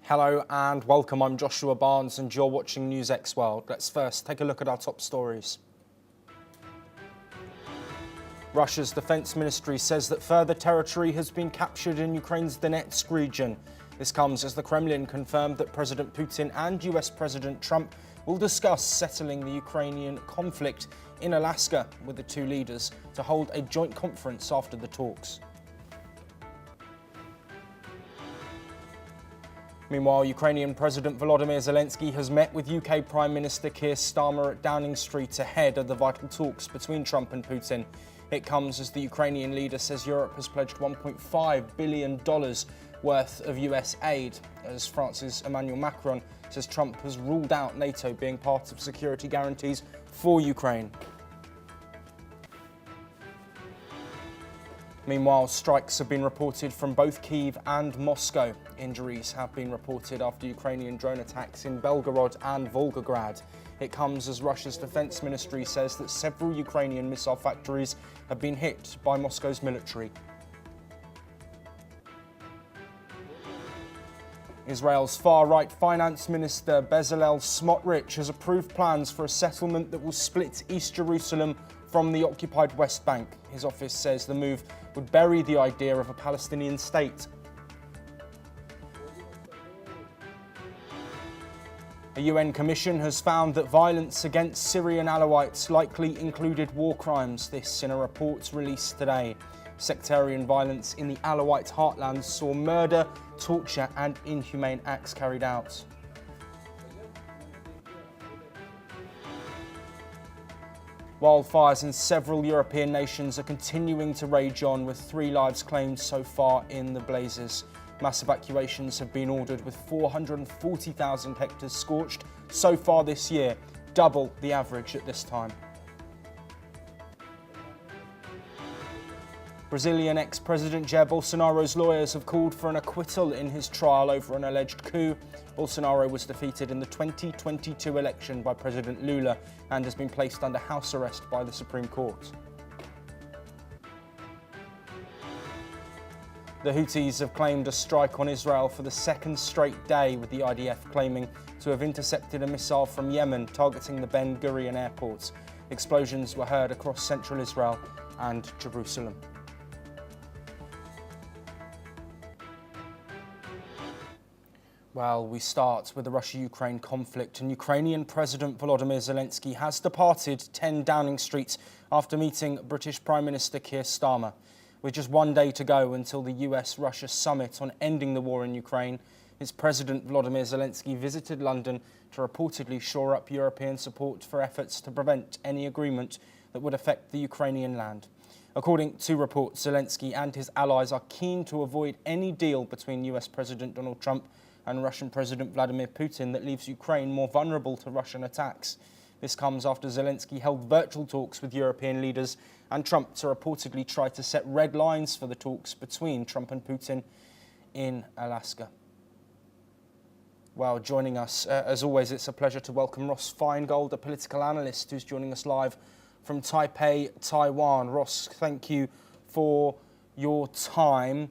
Hello and welcome, I'm Joshua Barnes and you're watching NewsX World. Let's first take a look at our top stories. Russia's defense ministry says that further territory has been captured in Ukraine's Donetsk region. This comes as the Kremlin confirmed that President Putin and US President Trump will discuss settling the Ukrainian conflict in Alaska with the two leaders to hold a joint conference after the talks. Meanwhile, Ukrainian President Volodymyr Zelensky has met with UK Prime Minister Keir Starmer at Downing Street ahead of the vital talks between Trump and Putin. It comes as the Ukrainian leader says Europe has pledged $1.5 billion worth of US aid, as France's Emmanuel Macron says Trump has ruled out NATO being part of security guarantees for Ukraine. Meanwhile, strikes have been reported from both Kyiv and Moscow. Injuries have been reported after Ukrainian drone attacks in Belgorod and Volgograd. It comes as Russia's defense ministry says that several Ukrainian missile factories have been hit by Moscow's military. Israel's far-right finance minister Bezalel Smotrich has approved plans for a settlement that will split East Jerusalem from the occupied West Bank. His office says the move would bury the idea of a Palestinian state. A UN commission has found that violence against Syrian Alawites likely included war crimes, this in a report released today. Sectarian violence in the Alawite heartlands saw murder, torture and inhumane acts carried out. Wildfires in several European nations are continuing to rage on, with 3 lives claimed so far in the blazes. Mass evacuations have been ordered, with 440,000 hectares scorched so far this year, double the average at this time. Brazilian ex-President Jair Bolsonaro's lawyers have called for an acquittal in his trial over an alleged coup. Bolsonaro was defeated in the 2022 election by President Lula and has been placed under house arrest by the Supreme Court. The Houthis have claimed a strike on Israel for the second straight day, with the IDF claiming to have intercepted a missile from Yemen targeting the Ben Gurion airport. Explosions were heard across central Israel and Jerusalem. Well, we start with the Russia-Ukraine conflict, and Ukrainian President Volodymyr Zelensky has departed 10 Downing Street after meeting British Prime Minister Keir Starmer. With just one day to go until the US-Russia summit on ending the war in Ukraine, its President Volodymyr Zelensky visited London to reportedly shore up European support for efforts to prevent any agreement that would affect the Ukrainian land. According to reports, Zelensky and his allies are keen to avoid any deal between US President Donald Trump and Russian President Vladimir Putin that leaves Ukraine more vulnerable to Russian attacks. This comes after Zelensky held virtual talks with European leaders and Trump to reportedly try to set red lines for the talks between Trump and Putin in Alaska. Well, joining us, as always, it's a pleasure to welcome Ross Feingold, a political analyst who's joining us live from Taipei, Taiwan. Ross, thank you for your time.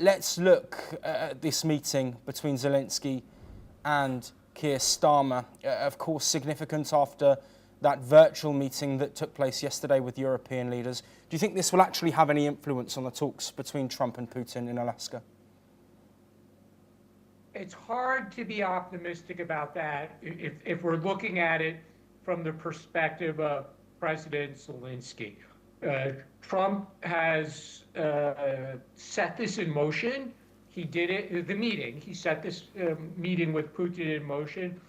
Let's look at this meeting between Zelensky and Keir Starmer, of course significant after that virtual meeting that took place yesterday with European leaders. Do you think this will actually have any influence on the talks between Trump and Putin in Alaska? It's hard to be optimistic about that if we're looking at it from the perspective of President Zelensky. Trump has set this in motion. He did it, the meeting, he set this meeting with Putin in motion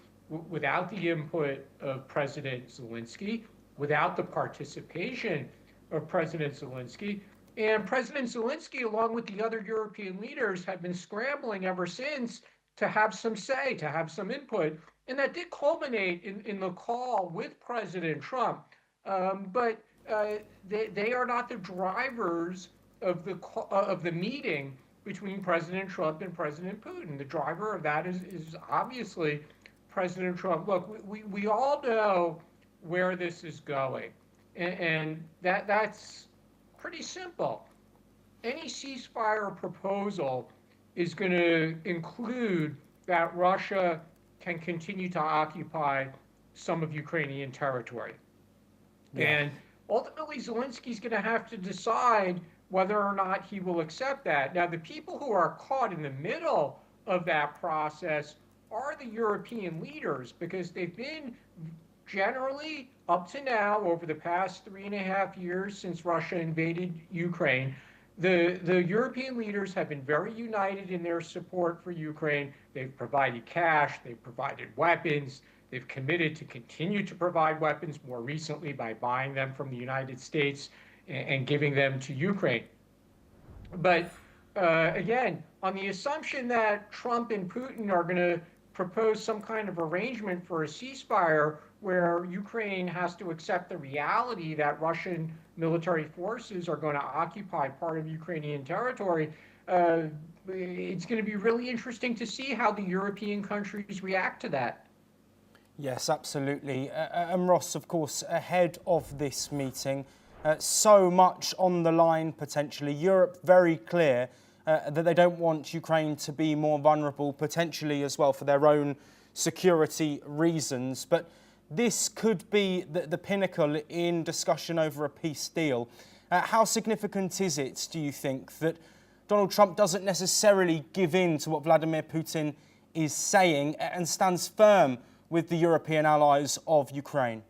without the input of President Zelensky, without the participation of President Zelensky. And President Zelensky, along with the other European leaders, have been scrambling ever since to have some say, to have some input. And that did culminate in the call with President Trump. But they are not the drivers of the meeting between President Trump and President Putin. The driver of that is obviously President Trump. Look, we all know where this is going, and that's pretty simple. any ceasefire proposal is going to include that Russia can continue to occupy some of Ukrainian territory. Yeah. And ultimately, Zelensky's going to have to decide whether or not he will accept that. Now, the people who are caught in the middle of that process are the European leaders, because they've been generally, up to now, over the past 3.5 years since Russia invaded Ukraine, the European leaders have been very united in their support for Ukraine. They've provided cash, they've provided weapons, they've committed to continue to provide weapons, more recently by buying them from the United States and giving them to Ukraine. But again, on the assumption that Trump and Putin are going to propose some kind of arrangement for a ceasefire where Ukraine has to accept the reality that Russian military forces are going to occupy part of Ukrainian territory, it's going to be really interesting to see how the European countries react to that. Yes, absolutely. And Ross, of course, ahead of this meeting, so much on the line potentially. Europe very clear that they don't want Ukraine to be more vulnerable, potentially as well for their own security reasons. But this could be the pinnacle in discussion over a peace deal. How significant is it, do you think, that Donald Trump doesn't necessarily give in to what Vladimir Putin is saying and stands firm with the European allies of Ukraine?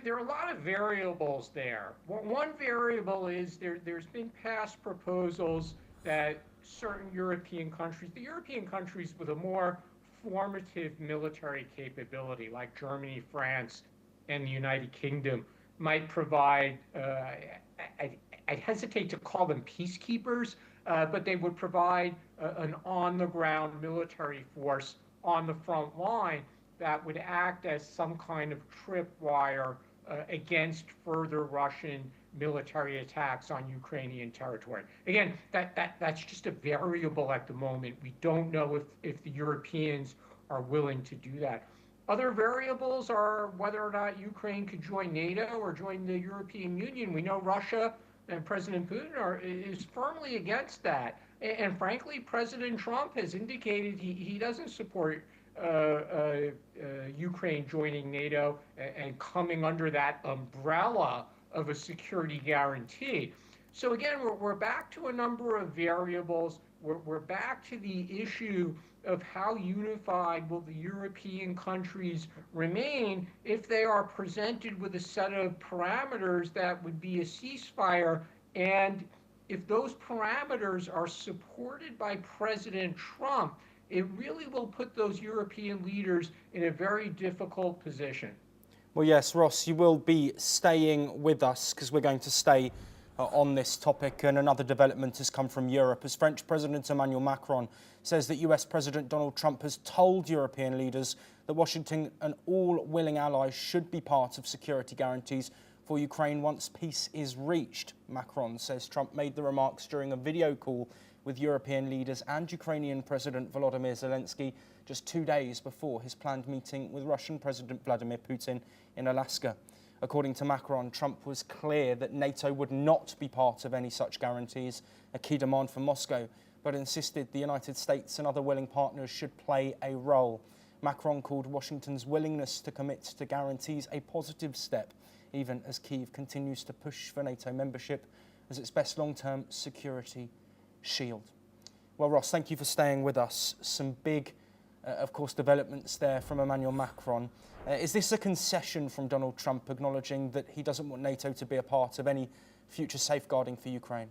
There are a lot of variables there. One variable is there's been past proposals that certain European countries, the European countries with a more formative military capability, like Germany, France, and the United Kingdom, might provide, I hesitate to call them peacekeepers, but they would provide an on-the-ground military force on the front line that would act as some kind of tripwire against further Russian military attacks on Ukrainian territory. Again, that's just a variable at the moment. We don't know if the Europeans are willing to do that. Other variables are whether or not Ukraine could join NATO or join the European Union. We know Russia and President Putin is firmly against that. And frankly, President Trump has indicated he doesn't support Ukraine joining NATO and coming under that umbrella of a security guarantee. So again, we're back to a number of variables. We're back to the issue of how unified will the European countries remain if they are presented with a set of parameters that would be a ceasefire, and if those parameters are supported by President Trump, it really will put those European leaders in a very difficult position. Well, yes, Ross, you will be staying with us because we're going to stay on this topic. And another development has come from Europe as French President Emmanuel Macron says that US President Donald Trump has told European leaders that Washington and all willing allies should be part of security guarantees for Ukraine once peace is reached. Macron says Trump made the remarks during a video call with European leaders and Ukrainian President Volodymyr Zelensky just 2 days before his planned meeting with Russian President Vladimir Putin in Alaska. According to Macron, Trump was clear that NATO would not be part of any such guarantees, a key demand for Moscow, but insisted the United States and other willing partners should play a role. Macron called Washington's willingness to commit to guarantees a positive step, even as Kyiv continues to push for NATO membership as its best long-term security shield. Well, Ross, thank you for staying with us. Some big, of course, developments there from Emmanuel Macron. Is this a concession from Donald Trump acknowledging that he doesn't want NATO to be a part of any future safeguarding for Ukraine?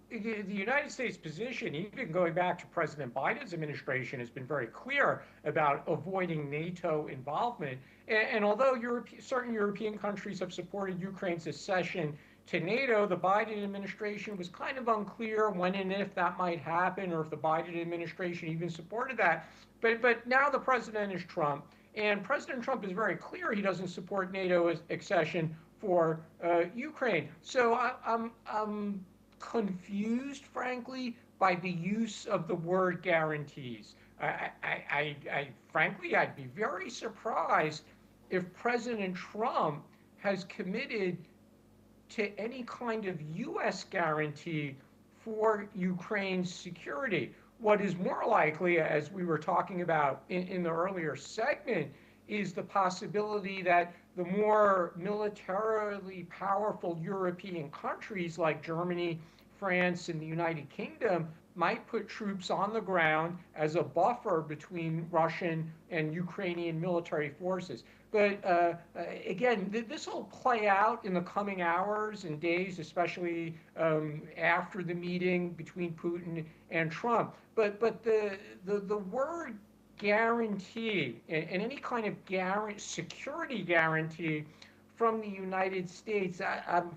The United States position, even going back to President Biden's administration, has been very clear about avoiding NATO involvement. And although certain European countries have supported Ukraine's accession to NATO, the Biden administration was kind of unclear when and if that might happen, or if the Biden administration even supported that. But now the president is Trump, and President Trump is very clear he doesn't support NATO accession for Ukraine. So I'm confused, frankly, by the use of the word guarantees. Frankly, I'd be very surprised if President Trump has committed to any kind of U.S. guarantee for Ukraine's security. What is more likely, as we were talking about in the earlier segment, is the possibility that the more militarily powerful European countries like Germany, France, and the United Kingdom might put troops on the ground as a buffer between Russian and Ukrainian military forces. But again, this will play out in the coming hours and days, especially after the meeting between Putin and Trump. But the word guarantee and any kind of security guarantee from the United States,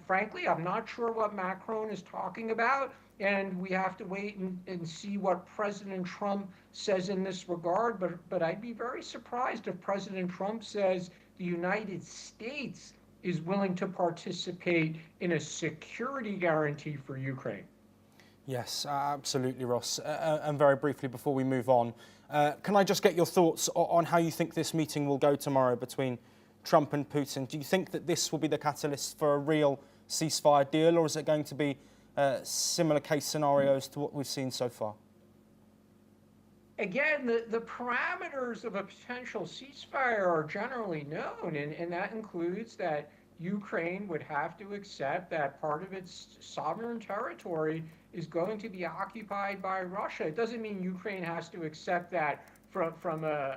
frankly, I'm not sure what Macron is talking about. And we have to wait and see what President Trump says in this regard. But I'd be very surprised if President Trump says the United States is willing to participate in a security guarantee for Ukraine. Yes, absolutely, Ross. And very briefly, before we move on, can I just get your thoughts on how you think this meeting will go tomorrow between Trump and Putin? Do you think that this will be the catalyst for a real ceasefire deal, or is it going to be similar case scenarios to what we've seen so far? Again, the parameters of a potential ceasefire are generally known, and that includes that Ukraine would have to accept that part of its sovereign territory is going to be occupied by Russia. It doesn't mean Ukraine has to accept that from an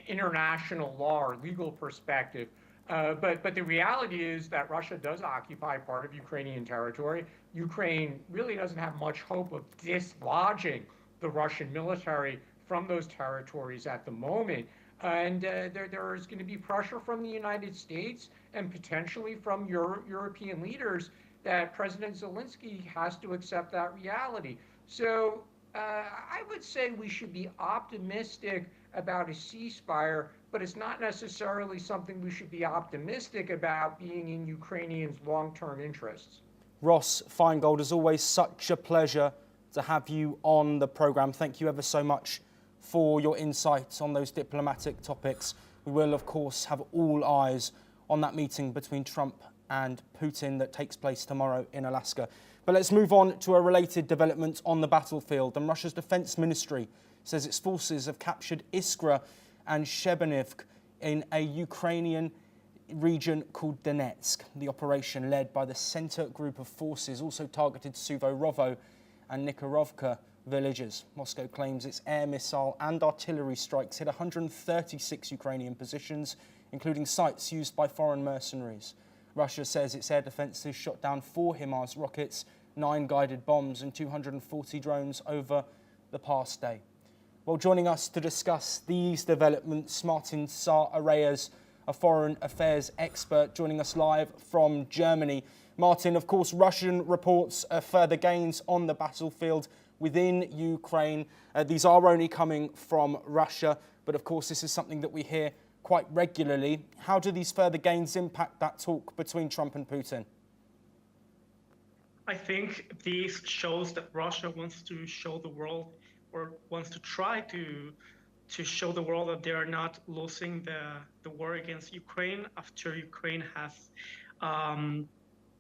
international law or legal perspective. But the reality is that Russia does occupy part of Ukrainian territory. Ukraine really doesn't have much hope of dislodging the Russian military from those territories at the moment. And there is going to be pressure from the United States and potentially from European leaders that President Zelensky has to accept that reality. So I would say we should be optimistic about a ceasefire, but it's not necessarily something we should be optimistic about being in Ukrainians' long-term interests. Ross Feingold, as always, such a pleasure to have you on the programme. Thank you ever so much for your insights on those diplomatic topics. We will, of course, have all eyes on that meeting between Trump and Putin that takes place tomorrow in Alaska. But let's move on to a related development on the battlefield. And Russia's defence ministry says its forces have captured Iskra and Shebenivk in a Ukrainian region called Donetsk. The operation, led by the Center Group of Forces, also targeted Suvorovo and Nikhorovka villages. Moscow claims its air, missile and artillery strikes hit 136 Ukrainian positions, including sites used by foreign mercenaries. Russia says its air defences shot down 4 HIMARS rockets, 9 guided bombs and 240 drones over the past day. Well, joining us to discuss these developments, Martin Saar-Areyas, a foreign affairs expert, joining us live from Germany. Martin, of course, Russian reports further gains on the battlefield within Ukraine. These are only coming from Russia, but of course this is something that we hear quite regularly. How do these further gains impact that talk between Trump and Putin? I think this shows that Russia wants to show the world, or wants to try to show the world, that they are not losing the war against Ukraine after Ukraine has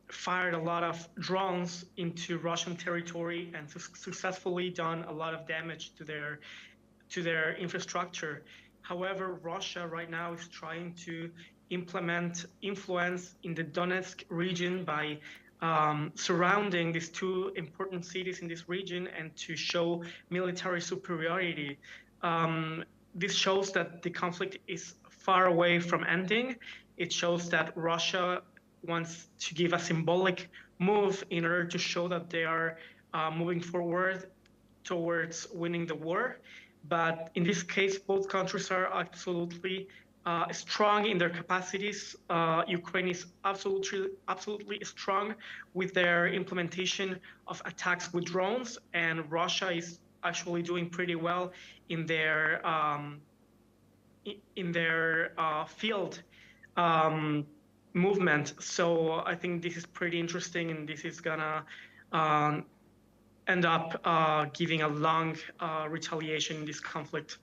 fired a lot of drones into Russian territory and successfully done a lot of damage to their infrastructure. However, Russia right now is trying to implement influence in the Donetsk region by surrounding these 2 important cities in this region and to show military superiority. This shows that the conflict is far away from ending. It shows that Russia wants to give a symbolic move in order to show that they are moving forward towards winning the war. But in this case, both countries are absolutely strong in their capacities. Ukraine is absolutely strong with their implementation of attacks with drones, and Russia is actually doing pretty well in their field movement. So I think this is pretty interesting, and this is gonna end up giving a long retaliation in this conflict.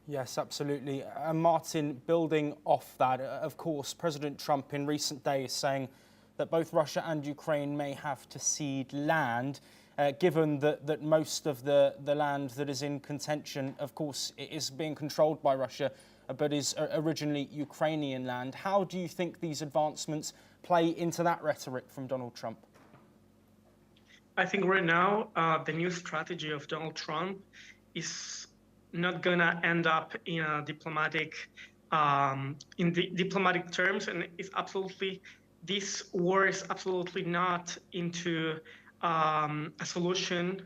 Yes, absolutely. And Martin, building off that, of course, President Trump in recent days saying that both Russia and Ukraine may have to cede land, given that most of the land that is in contention, of course, is being controlled by Russia, but is originally Ukrainian land. How do you think these advancements play into that rhetoric from Donald Trump? I think right now, the new strategy of Donald Trump is not gonna end up in a diplomatic, diplomatic terms, and it's absolutely, this war is absolutely not into a solution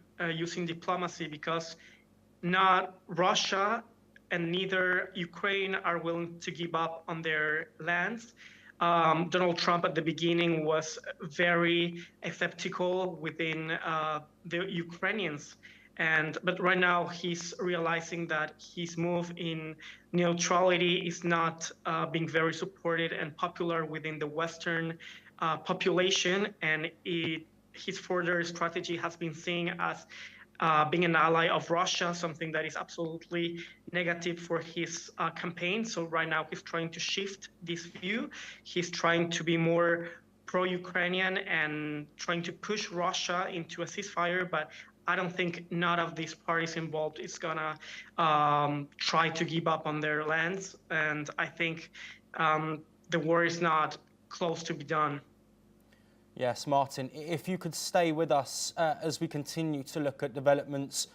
using diplomacy, because not Russia and neither Ukraine are willing to give up on their lands. Donald Trump at the beginning was very skeptical within the Ukrainians, but right now he's realizing that his move in neutrality is not being very supported and popular within the Western population, and his further strategy has been seen as being an ally of Russia, something that is absolutely negative for his campaign. So right now he's trying to shift this view. He's trying to be more pro-Ukrainian and trying to push Russia into a ceasefire, but I don't think none of these parties involved is gonna try to give up on their lands. And I think the war is not close to be done. Yes, Martin, if you could stay with us as we continue to look at developments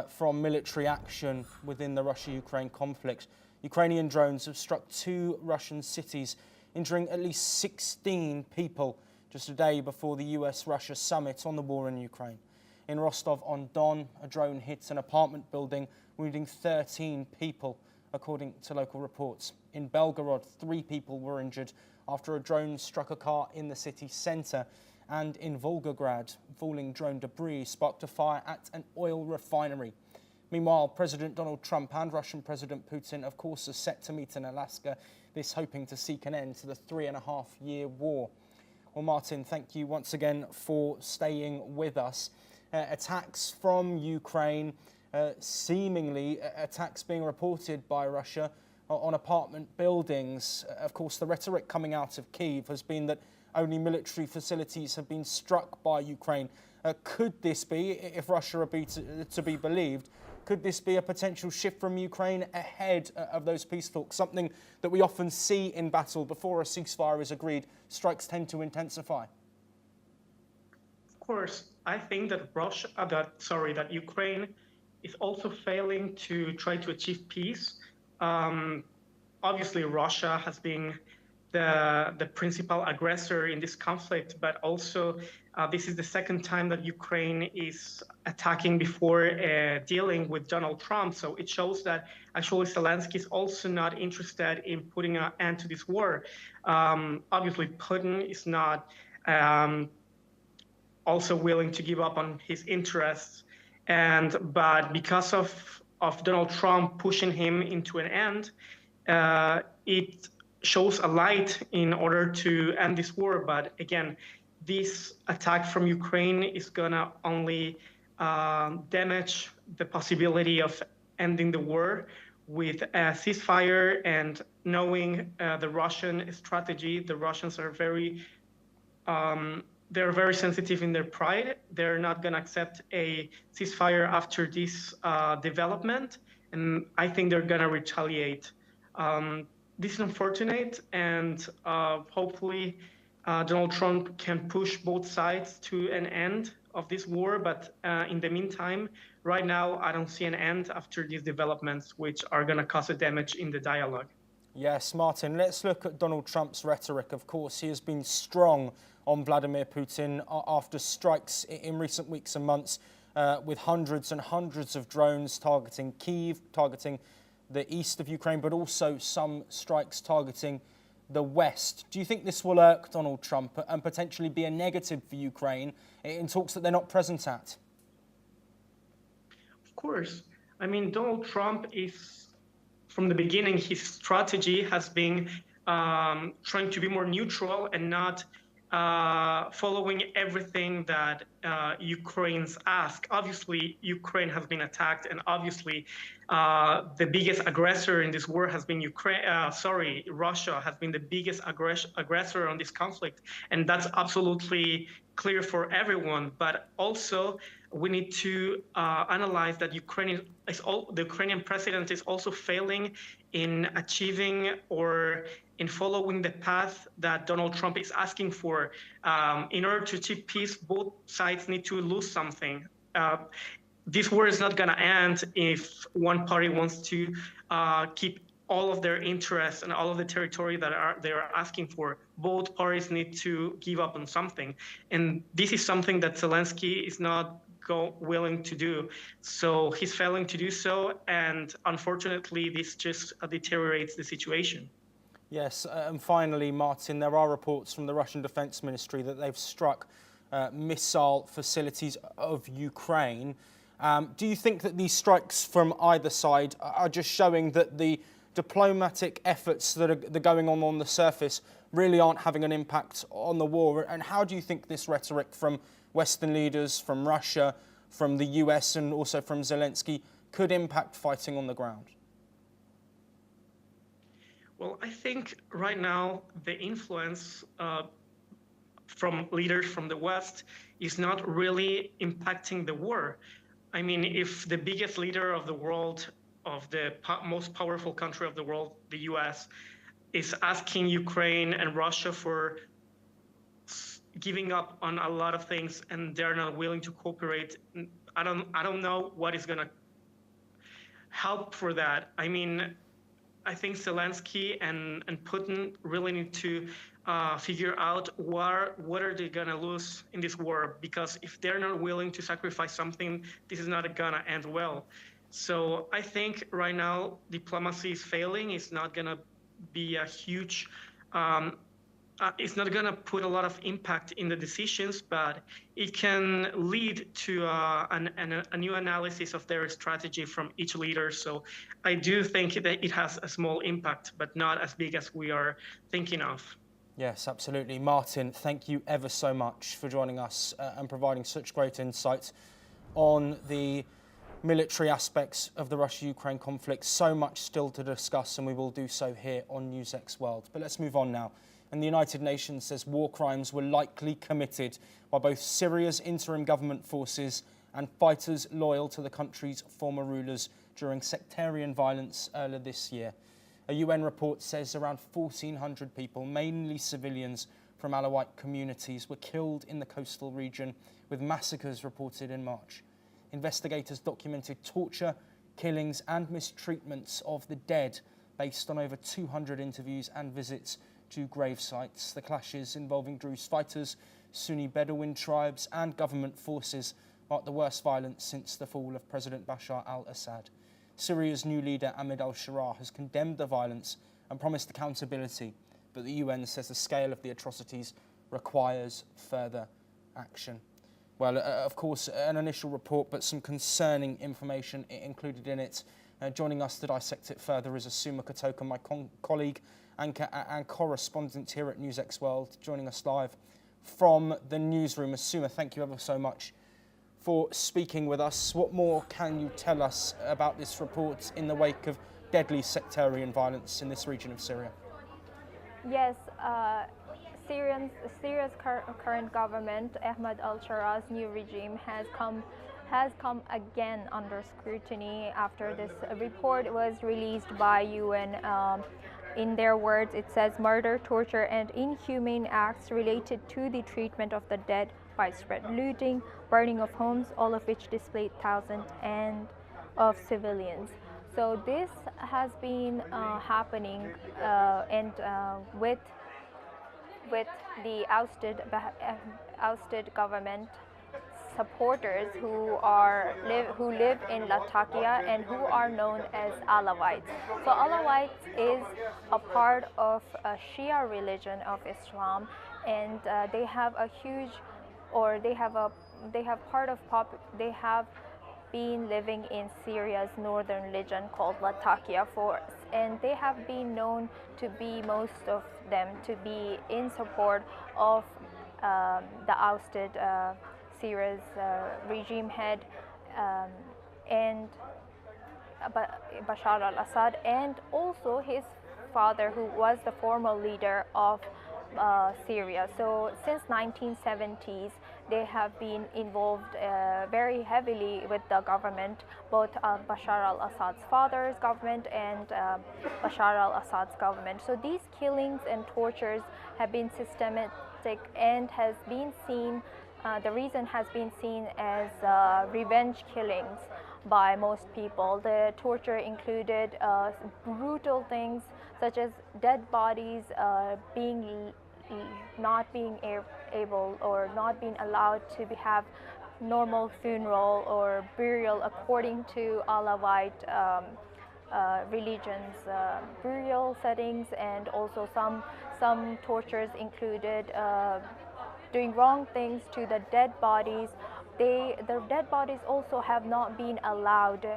from military action within the Russia-Ukraine conflict. Ukrainian drones have struck 2 Russian cities, injuring at least 16 people just a day before the US-Russia summit on the war in Ukraine. In Rostov-on-Don, a drone hit an apartment building, wounding 13 people, according to local reports. In Belgorod, 3 people were injured after a drone struck a car in the city centre. And in Volgograd, falling drone debris sparked a fire at an oil refinery. Meanwhile, President Donald Trump and Russian President Putin, of course, are set to meet in Alaska, this hoping to seek an end to the 3.5-year war. Well, Martin, thank you once again for staying with us. Attacks from Ukraine, seemingly attacks being reported by Russia on apartment buildings. Of course, the rhetoric coming out of Kyiv has been that only military facilities have been struck by Ukraine. Could this be, if Russia are to be believed, could this be a potential shift from Ukraine ahead of those peace talks? Something that we often see in battle before a ceasefire is agreed, strikes tend to intensify. Of course, I think that that Ukraine is also failing to try to achieve peace. Obviously, Russia has been the principal aggressor in this conflict, but also this is the second time that Ukraine is attacking before dealing with Donald Trump. So it shows that actually Zelensky is also not interested in putting an end to this war. Obviously, Putin is not also willing to give up on his interests, but because of Donald Trump pushing him into an end, it shows a light in order to end this war. But again, this attack from Ukraine is gonna only damage the possibility of ending the war. With a ceasefire and knowing the Russian strategy, the Russians are they're very sensitive in their pride. They're not gonna accept a ceasefire after this development, and I think they're gonna retaliate. This is unfortunate, and hopefully Donald Trump can push both sides to an end of this war, but in the meantime, right now, I don't see an end after these developments, which are going to cause a damage in the dialogue. Yes, Martin, let's look at Donald Trump's rhetoric. Of course, he has been strong on Vladimir Putin after strikes in recent weeks and months with hundreds and hundreds of drones targeting Kyiv, targeting the east of Ukraine, but also some strikes targeting the West. Do you think this will irk Donald Trump and potentially be a negative for Ukraine in talks that they're not present at? Of course. I mean, Donald Trump is, from the beginning, his strategy has been trying to be more neutral and not following everything that Ukraine's asked. Obviously, Ukraine has been attacked, and obviously, the biggest aggressor in this war has been Russia has been the biggest aggressor on this conflict, and that's absolutely clear for everyone. But also, we need to analyze that the Ukrainian president is also failing in achieving or in following the path that Donald Trump is asking for. In order to achieve peace, both sides need to lose something. This war is not going to end if one party wants to keep all of their interests and all of the territory that they are asking for. Both parties need to give up on something, and this is something that Zelensky is not willing to do. So he's failing to do so, and unfortunately, this just deteriorates the situation. Yes, and finally, Martin, there are reports from the Russian Defence Ministry that they've struck missile facilities of Ukraine. Do you think that these strikes from either side are just showing that the diplomatic efforts that are going on the surface really aren't having an impact on the war? And how do you think this rhetoric from Western leaders, from Russia, from the US and also from Zelensky could impact fighting on the ground? Well, I think right now the influence from leaders from the West is not really impacting the war. I mean, if the biggest leader of the world, of the most powerful country of the world, the US, is asking Ukraine and Russia for giving up on a lot of things and they're not willing to cooperate, I don't know what is going to help for that. I mean, I think Zelensky and Putin really need to figure out what are they gonna lose in this war, because if they're not willing to sacrifice something, this is not gonna end well. So I think right now diplomacy is failing. It's not gonna be a huge it's not going to put a lot of impact in the decisions, but it can lead to a new analysis of their strategy from each leader. So I do think that it has a small impact, but not as big as we are thinking of. Yes, absolutely. Martin, thank you ever so much for joining us and providing such great insights on the military aspects of the Russia-Ukraine conflict. So much still to discuss, and we will do so here on NewsX World. But let's move on now. And the United Nations says war crimes were likely committed by both Syria's interim government forces and fighters loyal to the country's former rulers during sectarian violence earlier this year. A UN report says around 1,400 people, mainly civilians from Alawite communities, were killed in the coastal region, with massacres reported in March. Investigators documented torture, killings and mistreatments of the dead based on over 200 interviews and visits to grave sites. The clashes involving Druze fighters, Sunni Bedouin tribes and government forces marked the worst violence since the fall of President Bashar al-Assad. Syria's new leader Ahmed al-Sharaa has condemned the violence and promised accountability, but the UN says the scale of the atrocities requires further action. Well, of course, an initial report, but some concerning information included in it. Joining us to dissect it further is Asuma Katoka, my colleague and correspondent here at NewsX World, joining us live from the newsroom. Asuma, thank you ever so much for speaking with us. What more can you tell us about this report in the wake of deadly sectarian violence in this region of Syria? Yes, Syria's current government, Ahmed al-Sharaa's new regime, has come again under scrutiny after this report was released by UN. In their words, it says murder, torture, and inhumane acts related to the treatment of the dead, widespread looting, burning of homes, all of which displaced thousands of civilians. So this has been happening, and with the ousted government supporters who live in Latakia and who are known as Alawites. So Alawites is a part of a Shia religion of Islam, and they have a huge, or they have been living in Syria's northern region called Latakia and they have been known to be, most of them, to be in support of the ousted Syria's regime head, and Bashar al-Assad, and also his father, who was the former leader of Syria. So since 1970s, they have been involved very heavily with the government, both Bashar al-Assad's father's government and Bashar al-Assad's government. So these killings and tortures have been systematic and has been seen, the reason has been seen as revenge killings by most people. The torture included brutal things such as dead bodies not being able or not being allowed to have normal funeral or burial according to Alawite religion's burial settings, and also some tortures included doing wrong things to the dead bodies. The dead bodies also have not been allowed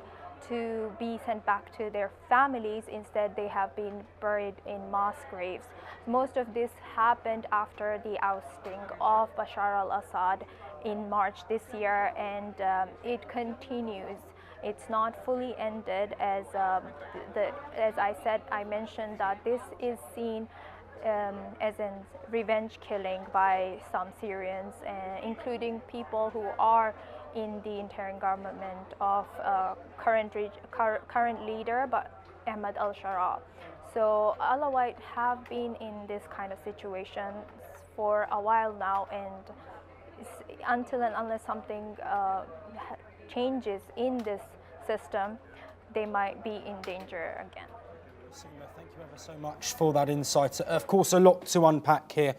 to be sent back to their families. Instead, they have been buried in mass graves. Most of this happened after the ousting of Bashar al-Assad in March this year, and it continues. It's not fully ended, as I mentioned that this is seen as a revenge killing by some Syrians, including people who are in the interim government of current leader, but Ahmad al-Sharaa. So Alawite have been in this kind of situation for a while now, and until and unless something changes in this system, they might be in danger again. Seema, thank you ever so much for that insight. Of course, a lot to unpack here.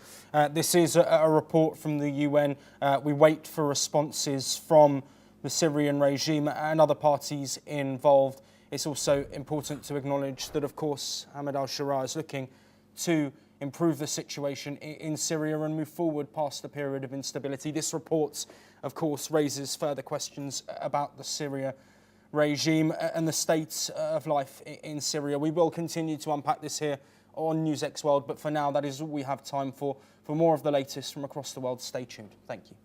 This is a report from the UN. We wait for responses from the Syrian regime and other parties involved. It's also important to acknowledge that, of course, Ahmad al-Sharaa is looking to improve the situation in Syria and move forward past the period of instability. This report, of course, raises further questions about the Syria regime and the state of life in Syria. We will continue to unpack this here on NewsX World, but for now, that is all we have time for. For more of the latest from across the world, stay tuned. Thank you.